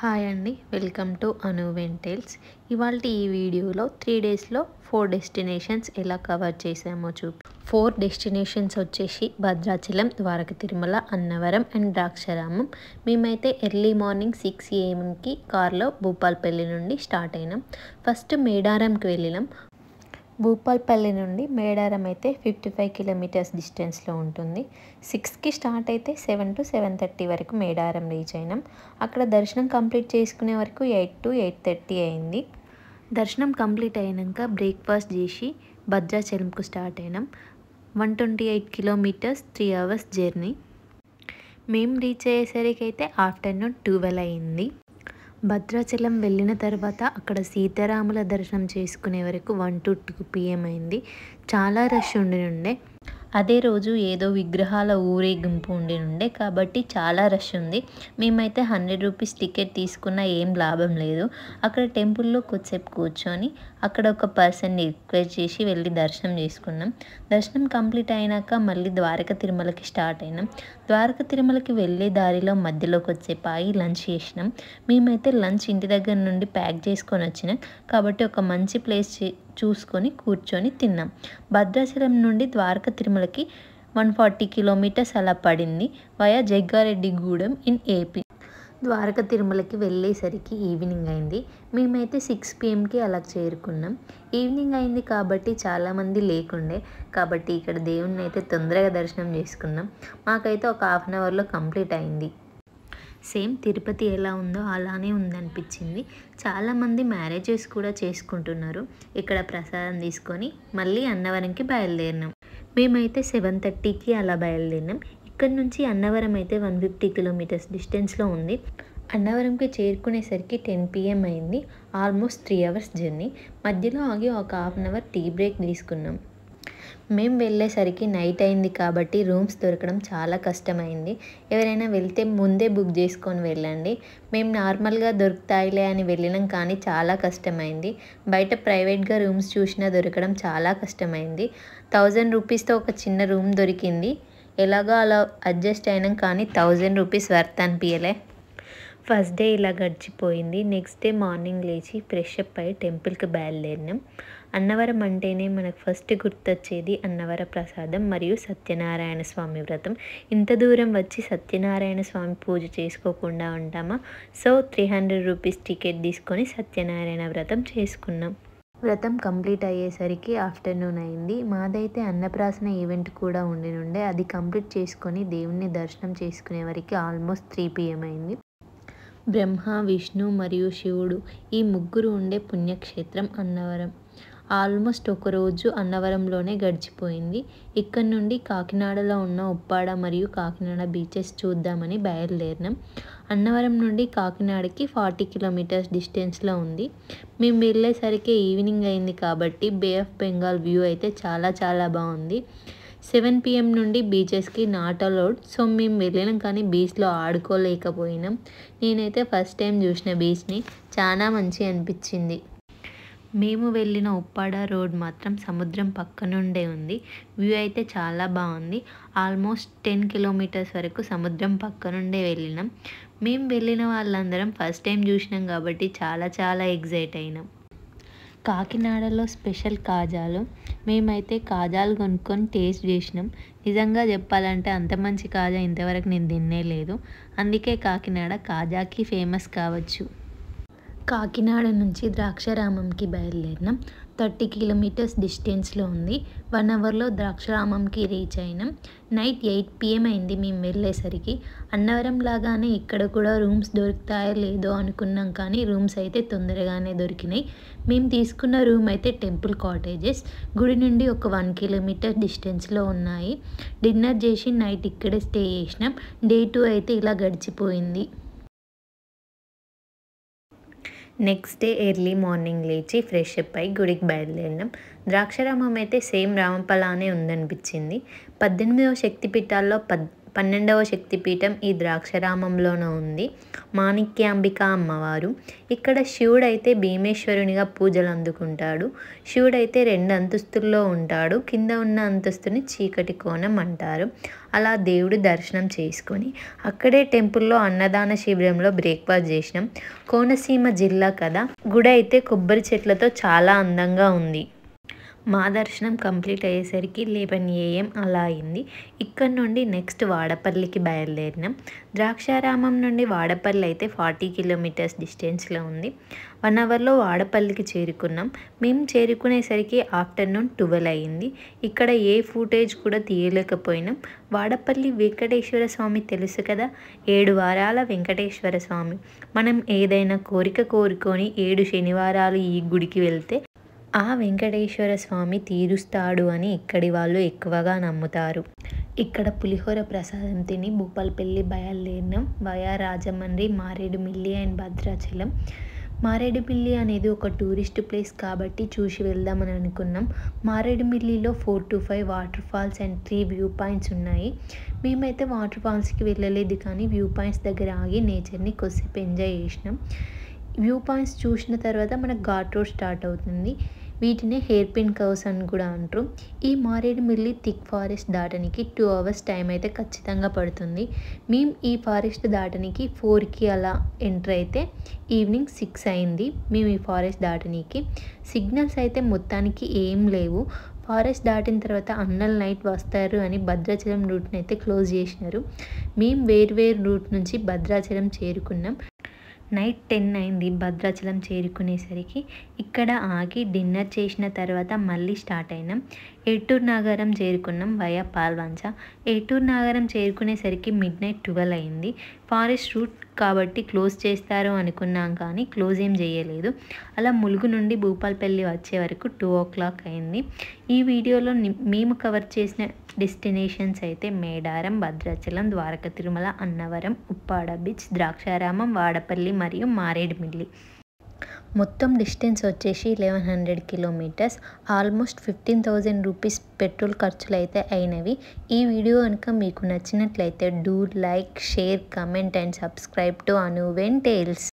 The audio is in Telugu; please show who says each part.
Speaker 1: హాయ్ అండి, వెల్కమ్ టు అను వెంటేల్స్. ఇవాళ ఈ వీడియోలో 3 డేస్లో 4 డెస్టినేషన్స్ ఎలా కవర్ చేసామో 4 డెస్టినేషన్స్ వచ్చేసి భద్రాచలం, ద్వారక తిరుమల, అన్నవరం అండ్ ద్రాక్షారామం. మేమైతే ఎర్లీ మార్నింగ్ 6 AM కార్లో భూపాలపల్లి నుండి స్టార్ట్ అయినాం. ఫస్ట్ మేడారంకి వెళ్ళినాం. భూపాలపల్లి నుండి మేడారం అయితే 55 కిలోమీటర్స్ డిస్టెన్స్లో ఉంటుంది. 6కి స్టార్ట్ అయితే 7 to 7:30 వరకు మేడారం రీచ్ అయినాం. అక్కడ దర్శనం కంప్లీట్ చేసుకునే వరకు 8 to 8:30 అయింది. దర్శనం కంప్లీట్ అయినాక బ్రేక్ఫాస్ట్ చేసి భద్రాచలంకు స్టార్ట్ అయినాం. 128 కిలోమీటర్స్, 3 hours జర్నీ. మేము రీచ్ అయ్యేసరికి అయితే ఆఫ్టర్నూన్ 12 అయింది. భద్రాచలం వెళ్ళిన తర్వాత అక్కడ సీతారాముల దర్శనం చేసుకునే వరకు 1 to 2 PM అయింది. చాలా రష్ ఉండే. అదే రోజు ఏదో విగ్రహాల ఊరేగింపు ఉండే కాబట్టి చాలా రష్ ఉంది. మేమైతే 100 రూపీస్ టికెట్ తీసుకున్నా ఏం లాభం లేదు. అక్కడ టెంపుల్లో కొద్దిసేపు కూర్చొని అక్కడ ఒక పర్సన్ని రిక్వెస్ట్ చేసి వెళ్ళి దర్శనం చేసుకున్నాం. దర్శనం కంప్లీట్ అయినాక మళ్ళీ ద్వారక తిరుమలకి స్టార్ట్ అయినాం. ద్వారక తిరుమలకి వెళ్ళే దారిలో మధ్యలో కొద్దిసేపు ఆగి లంచ్ చేసినాం. మేమైతే లంచ్ ఇంటి దగ్గర నుండి ప్యాక్ చేసుకొని వచ్చినాం కాబట్టి ఒక మంచి ప్లేస్ చూసుకొని కూర్చొని తిన్నాం. భద్రాచలం నుండి ద్వారక తిరుమలకి 140 కిలోమీటర్స్ అలా పడింది via Jaggareddygudem in AP. Dwaraka తిరుమలకి వెళ్ళేసరికి ఈవినింగ్ అయింది. మేమైతే 6 PMకి అలా చేరుకున్నాం. ఈవినింగ్ అయింది కాబట్టి చాలామంది లేకుండే కాబట్టి ఇక్కడ దేవుణ్ణి అయితే తొందరగా దర్శనం చేసుకున్నాం. మాకైతే ఒక 1/2 అవర్లో కంప్లీట్ అయింది. సేమ్ తిరుపతి ఎలా ఉందో అలానే ఉందనిపించింది. చాలామంది మ్యారేజెస్ కూడా చేసుకుంటున్నారు. ఇక్కడ ప్రసాదం తీసుకొని మళ్ళీ అన్నవరంకి బయలుదేరినాం. మేమైతే 7:30కి అలా బయలుదేరినాం. ఇక్కడ నుంచి అన్నవరం అయితే 150 కిలోమీటర్స్ డిస్టెన్స్లో ఉంది. అన్నవరంకి చేరుకునేసరికి 10 PM అయింది. Almost 3 hours journey. మధ్యలో ఆగి ఒక 1/2 hour టీ బ్రేక్ తీసుకున్నాం. మేము వెళ్ళేసరికి నైట్ అయింది కాబట్టి రూమ్స్ దొరకడం చాలా కష్టమైంది. ఎవరైనా వెళ్తే ముందే బుక్ చేసుకొని వెళ్ళండి. మేము నార్మల్గా దొరుకుతాయిలే అని వెళ్ళినాం కానీ చాలా కష్టమైంది. బయట ప్రైవేట్గా రూమ్స్ చూసినా దొరకడం చాలా కష్టమైంది. 1000 రూపీస్తో ఒక చిన్న రూమ్ దొరికింది. ఎలాగో అలా అడ్జస్ట్ అయినాం కానీ 1000 రూపీస్ వర్త్ అనిపించలే. ఫస్ట్ డే ఇలా గడిచిపోయింది. నెక్స్ట్ డే మార్నింగ్ లేచి ఫ్రెష్ అప్ అయ్యి టెంపుల్కి బయలుదేరినాం. అన్నవరం అంటేనే మనకు ఫస్ట్ గుర్తొచ్చేది అన్నవర ప్రసాదం మరియు సత్యనారాయణ స్వామి వ్రతం. ఇంత దూరం వచ్చి సత్యనారాయణ స్వామి పూజ చేసుకోకుండా ఉంటామా? సో 300 రూపీస్ టికెట్ తీసుకొని సత్యనారాయణ వ్రతం చేసుకున్నాం. వ్రతం కంప్లీట్ అయ్యేసరికి ఆఫ్టర్నూన్ అయింది. మాదైతే అన్నప్రాసన ఈవెంట్ కూడా ఉండే అది కంప్లీట్ చేసుకొని దేవుణ్ణి దర్శనం చేసుకునే వరకు ఆల్మోస్ట్ 3 PM అయింది. బ్రహ్మ, విష్ణు మరియు శివుడు ఈ ముగ్గురు ఉండే పుణ్యక్షేత్రం అన్నవరం. ఆల్మోస్ట్ ఒకరోజు అన్నవరంలోనే గడిచిపోయింది. ఇక్కడ నుండి కాకినాడలో ఉన్న ఉప్పాడ మరియు కాకినాడ బీచెస్ చూద్దామని బయలుదేరినాం. అన్నవరం నుండి కాకినాడకి 40 కిలోమీటర్స్ డిస్టెన్స్లో ఉంది. మేము వెళ్ళేసరికి ఈవినింగ్ అయింది కాబట్టి బే ఆఫ్ బెంగాల్ వ్యూ అయితే చాలా బాగుంది. 7 PM నుండి బీచెస్కి నాట్ అలౌడ్. సో మేము వెళ్ళినాం కానీ బీచ్లో ఆడుకోలేకపోయినాం. నేనైతే ఫస్ట్ టైం చూసిన బీచ్ని చాలా మంచి అనిపించింది. మేము వెళ్ళిన ఉప్పాడ రోడ్ మాత్రం సముద్రం పక్క నుండే ఉంది. వ్యూ అయితే చాలా బాగుంది. ఆల్మోస్ట్ 10 కిలోమీటర్స్ వరకు సముద్రం పక్క నుండే వెళ్ళినాం. మేము వెళ్ళిన వాళ్ళందరం ఫస్ట్ టైం చూసినాం కాబట్టి చాలా ఎగ్జైట్ అయినాం. కాకినాడలో స్పెషల్ కాజాలు. మేమైతే కాజాలు కొనుక్కొని టేస్ట్ చేసినాం. నిజంగా చెప్పాలంటే అంత మంచి కాజా ఇంతవరకు నేను తినలేదు. అందుకే కాకినాడ కాజాకి ఫేమస్ కావచ్చు. కాకినాడ నుంచి ద్రాక్షారామంకి బయలుదేరినాం. 30 కిలోమీటర్స్ డిస్టెన్స్లో ఉంది. 1 అవర్లో ద్రాక్షారామంకి రీచ్ అయినాం. నైట్ 8 PM అయింది మేము వెళ్ళేసరికి. అన్నవరం లాగానే ఇక్కడ కూడా రూమ్స్ దొరుకుతాయో లేదో అనుకున్నాం కానీ రూమ్స్ అయితే తొందరగానే దొరికినాయి. మేము తీసుకున్న రూమ్ అయితే టెంపుల్ కాటేజెస్. గుడి నుండి ఒక 1 kilometer డిస్టెన్స్లో ఉన్నాయి. డిన్నర్ చేసి నైట్ ఇక్కడే స్టే చేసినాం. Day 2 అయితే ఇలా గడిచిపోయింది. నెక్స్ట్ డే ఎర్లీ మార్నింగ్ లేచి ఫ్రెష్ అప్ అయి గుడికి బయలుదేరినాం. ద్రాక్షారామం అయితే సేమ్ రామప్పలానే ఉందనిపించింది. 18వ శక్తిపీఠాల్లో 12వ శక్తిపీఠం ఈ ద్రాక్షారామంలోనే ఉంది. మాణిక్యాంబిక అమ్మవారు. ఇక్కడ శివుడైతే భీమేశ్వరునిగా పూజలు అందుకుంటాడు. శివుడైతే 2 అంతస్తుల్లో ఉంటాడు. కింద ఉన్న అంతస్తుని చీకటి కోణం అంటారు. అలా దేవుడి దర్శనం చేసుకొని అక్కడే టెంపుల్లో అన్నదాన శిబిరంలో బ్రేక్ఫాస్ట్ చేసినాం. కోనసీమ జిల్లా కదా, గుడి అయితే కొబ్బరి చెట్లతో చాలా అందంగా ఉంది. మా దర్శనం కంప్లీట్ అయ్యేసరికి 11 AM అలా అయింది. ఇక్కడ నుండి నెక్స్ట్ వాడపల్లికి బయలుదేరినాం. ద్రాక్షారామం నుండి వాడపల్లి అయితే 40 కిలోమీటర్స్ డిస్టెన్స్లో ఉంది. 1 అవర్లో వాడపల్లికి చేరుకున్నాం. మేము చేరుకునేసరికి ఆఫ్టర్నూన్ 12 అయింది. ఇక్కడ ఏ ఫుటేజ్ కూడా తీయలేకపోయినాం. వాడపల్లి వెంకటేశ్వర స్వామి తెలుసు కదా, 7 వారాల వెంకటేశ్వర స్వామి. మనం ఏదైనా కోరిక కోరుకొని 7 శనివారాలు ఈ గుడికి వెళ్తే ఆ వెంకటేశ్వర స్వామి తీరుస్తాడు అని ఇక్కడి వాళ్ళు ఎక్కువగా నమ్ముతారు. ఇక్కడ పులిహోర ప్రసాదం తిని భూపాలపల్లి బయలుదేరినాం. Via Rajahmundry, Maredumilli and Bhadrachalam. మారేడుమిల్లి అనేది ఒక టూరిస్ట్ ప్లేస్ కాబట్టి చూసి వెళ్దామని అనుకున్నాం. మారేడుమిల్లిలో 4 to 5 water falls and 3 view points ఉన్నాయి. మేమైతే వాటర్ ఫాల్స్కి వెళ్ళలేదు, కానీ వ్యూ పాయింట్స్ దగ్గర ఆగి నేచర్ని కొద్దిసేపు ఎంజాయ్ చేసినాం. వ్యూ పాయింట్స్ చూసిన తర్వాత మనకు ఘాట్ రోడ్ స్టార్ట్ అవుతుంది. వీటిని హెయిర్ పిన్ కర్వ్స్ అని కూడా అంటారు. ఈ మారేడుమిల్లి థిక్ ఫారెస్ట్ దాటనికి 2 hours టైం అయితే ఖచ్చితంగా పడుతుంది. మేము ఈ ఫారెస్ట్ దాటనికి 4కి అలా ఎంటర్ అయితే ఈవినింగ్ 6 అయింది. మేము ఈ ఫారెస్ట్ దాటనికి సిగ్నల్స్ అయితే మొత్తానికి ఏం లేవు. ఫారెస్ట్ దాటిన తర్వాత అన్నల్ నైట్ వస్తారు అని భద్రాచలం రూట్ని అయితే క్లోజ్ చేసినారు. మేము వేరు రూట్ నుంచి భద్రాచలం చేరుకున్నాం. నైట్ 10 అయింది భద్రాచలం చేరుకునేసరికి. ఇక్కడ ఆగి డిన్నర్ చేసిన తర్వాత మళ్ళీ స్టార్ట్ అయినాం. ఏటూరు నాగారం చేరుకున్నాం వయా పాల్వంచ. ఏటూరు నాగారం చేరుకునేసరికి midnight 12 అయింది. ఫారెస్ట్ రూట్ కాబట్టి క్లోజ్ చేస్తారు అనుకున్నాం, కానీ క్లోజ్ ఏం చేయలేదు. అలా ములుగు నుండి భూపాలపల్లి వచ్చే వరకు 2 o'clock అయింది. ఈ వీడియోలో మేము కవర్ చేసిన డెస్టినేషన్స్ అయితే మేడారం, భద్రాచలం, ద్వారక తిరుమల, అన్నవరం, ఉప్పాడ బీచ్, ద్రాక్షారామం, వాడపల్లి మరియు మారేడుమిల్లి. మొత్తం డిస్టెన్స్ వచ్చేసి 1100 కిలోమీటర్స్. ఆల్మోస్ట్ 15,000 రూపీస్ పెట్రోల్ ఖర్చులు అయితే అయినవి. ఈ వీడియో కనుక మీకు నచ్చినట్లయితే do like, share, comment and subscribe to అనువెన్ టేల్స్.